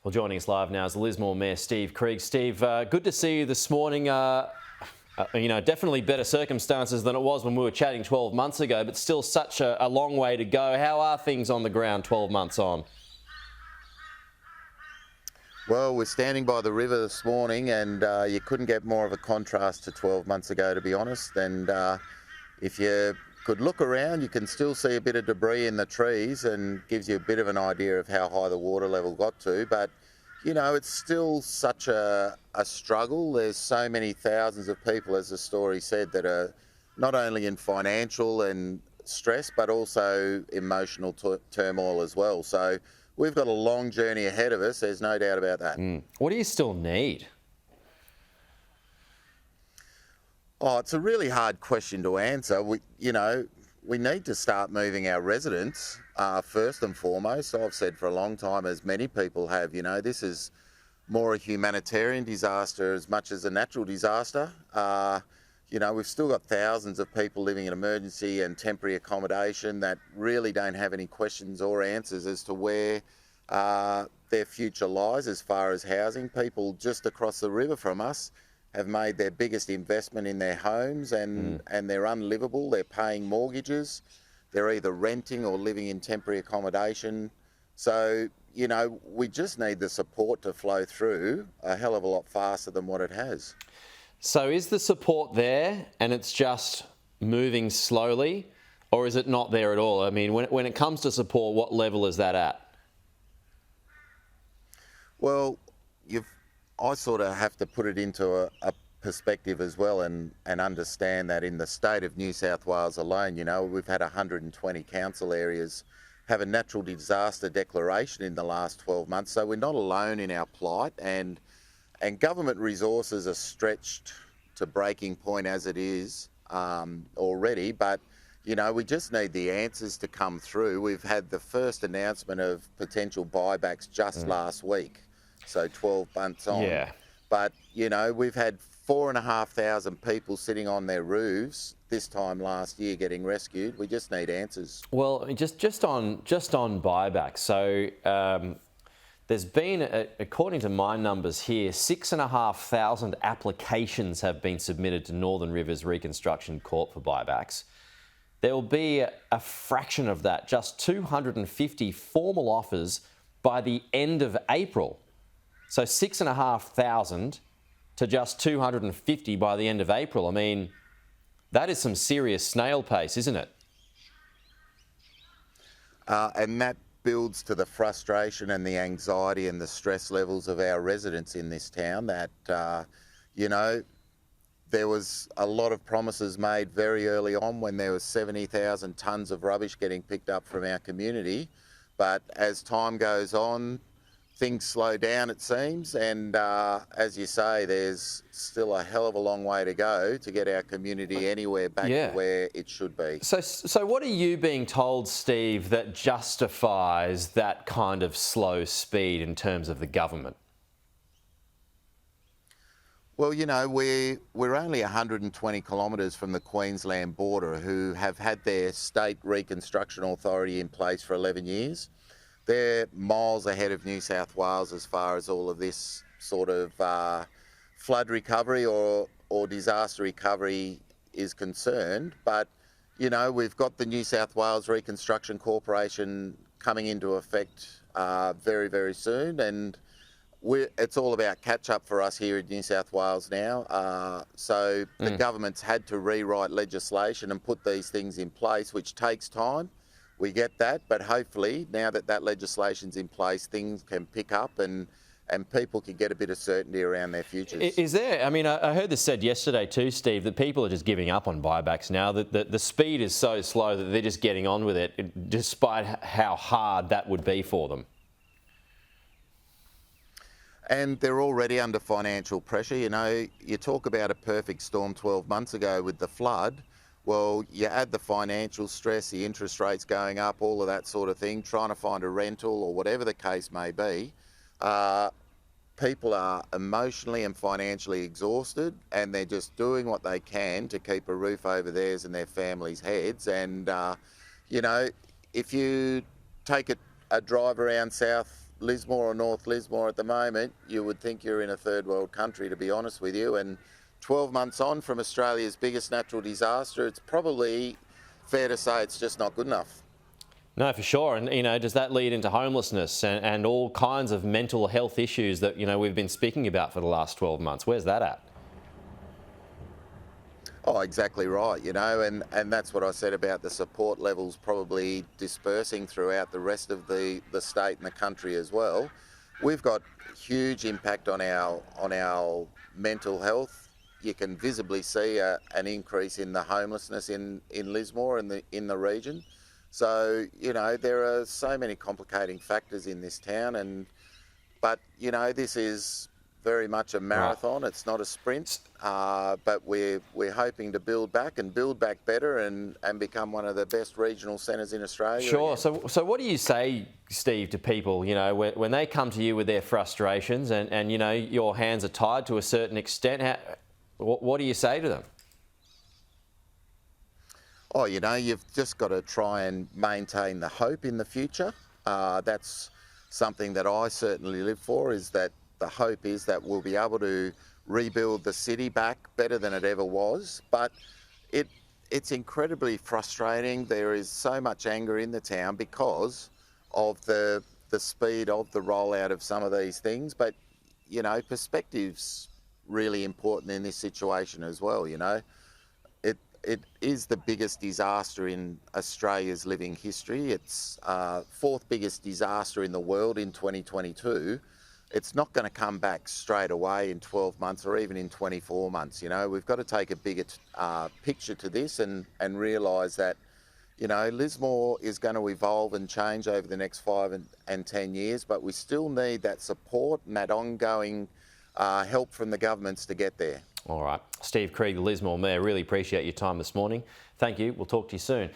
Well, joining us live now is the Lismore Mayor Steve Krieg. Steve, good to see you this morning. Definitely better circumstances than it was when we were chatting 12 months ago, but still such a long way to go. How are things on the ground 12 months on? Well, we're standing by the river this morning, and you couldn't get more of a contrast to 12 months ago, to be honest. And if you could look around, you can still see a bit of debris in the trees and gives you a bit of an idea of how high the water level got to. But, you know, it's still such a struggle. There's so many thousands of people, as the story said, that are not only in financial and stress, but also emotional turmoil as well. So we've got a long journey ahead of us, there's no doubt about that. What do you still need? Oh, it's a really hard question to answer. We need to start moving our residents first and foremost. I've said for a long time, as many people have, this is more a humanitarian disaster as much as a natural disaster. We've still got thousands of people living in emergency and temporary accommodation that really don't have any questions or answers as to where their future lies as far as housing. People just across the river from us have made their biggest investment in their homes and they're unlivable. They're paying mortgages. They're either renting or living in temporary accommodation. So, we just need the support to flow through a hell of a lot faster than what it has. So is the support there and it's just moving slowly, or is it not there at all? I mean, when it comes to support, what level is that at? Well, I sort of have to put it into a perspective as well and understand that in the state of New South Wales alone, we've had 120 council areas have a natural disaster declaration in the last 12 months. So we're not alone in our plight, and government resources are stretched to breaking point as it is already, but we just need the answers to come through. We've had the first announcement of potential buybacks just last week, so 12 months on. Yeah. But, we've had 4,500 people sitting on their roofs this time last year getting rescued. We just need answers. Well, just on buybacks. So there's been, according to my numbers here, 6,500 applications have been submitted to Northern Rivers Reconstruction Corp for buybacks. There will be a fraction of that, just 250 formal offers by the end of April. So 6,500 to just 250 by the end of April. I mean, that is some serious snail pace, isn't it? And that builds to the frustration and the anxiety and the stress levels of our residents in this town that, there was a lot of promises made very early on when there was 70,000 tonnes of rubbish getting picked up from our community. But as time goes on, things slow down, it seems, and as you say, there's still a hell of a long way to go to get our community anywhere back to where it should be. So what are you being told, Steve, that justifies that kind of slow speed in terms of the government? Well, we're only 120 kilometres from the Queensland border, who have had their state reconstruction authority in place for 11 years. They're miles ahead of New South Wales as far as all of this sort of flood recovery or disaster recovery is concerned. But, we've got the New South Wales Reconstruction Corporation coming into effect very, very soon. And it's all about catch-up for us here in New South Wales now. So the government's had to rewrite legislation and put these things in place, which takes time. We get that, but hopefully now that legislation's in place, things can pick up and people can get a bit of certainty around their futures. Is there, I heard this said yesterday too, Steve, that people are just giving up on buybacks now, that the speed is so slow that they're just getting on with it, despite how hard that would be for them. And they're already under financial pressure. You talk about a perfect storm 12 months ago with the flood. Well, you add the financial stress, the interest rates going up, all of that sort of thing, trying to find a rental or whatever the case may be. People are emotionally and financially exhausted, and they're just doing what they can to keep a roof over theirs and their families' heads. And, if you take a drive around South Lismore or North Lismore at the moment, you would think you're in a third world country, to be honest with you. And 12 months on from Australia's biggest natural disaster, it's probably fair to say it's just not good enough. No, for sure. And, does that lead into homelessness and all kinds of mental health issues that, we've been speaking about for the last 12 months? Where's that at? Oh, exactly right, and that's what I said about the support levels probably dispersing throughout the rest of the state and the country as well. We've got huge impact on our mental health. You can visibly see an increase in the homelessness in Lismore and in the region. So, there are so many complicating factors in this town, but this is very much a marathon. Right. It's not a sprint, but we're hoping to build back better and become one of the best regional centres in Australia. Sure. Again. So what do you say, Steve, to people, when they come to you with their frustrations and your hands are tied to a certain extent? What do you say to them? Oh, you've just got to try and maintain the hope in the future. That's something that I certainly live for, is that the hope is that we'll be able to rebuild the city back better than it ever was. But it's incredibly frustrating. There is so much anger in the town because of the speed of the rollout of some of these things. But, perspective's really important in this situation as well, It is the biggest disaster in Australia's living history. It's fourth biggest disaster in the world in 2022. It's not going to come back straight away in 12 months or even in 24 months. We've got to take a bigger picture to this and realise that, Lismore is going to evolve and change over the next 5 and 10 years, but we still need that support and that ongoing help from the governments to get there. All right. Steve Krieg, the Lismore Mayor, really appreciate your time this morning. Thank you. We'll talk to you soon.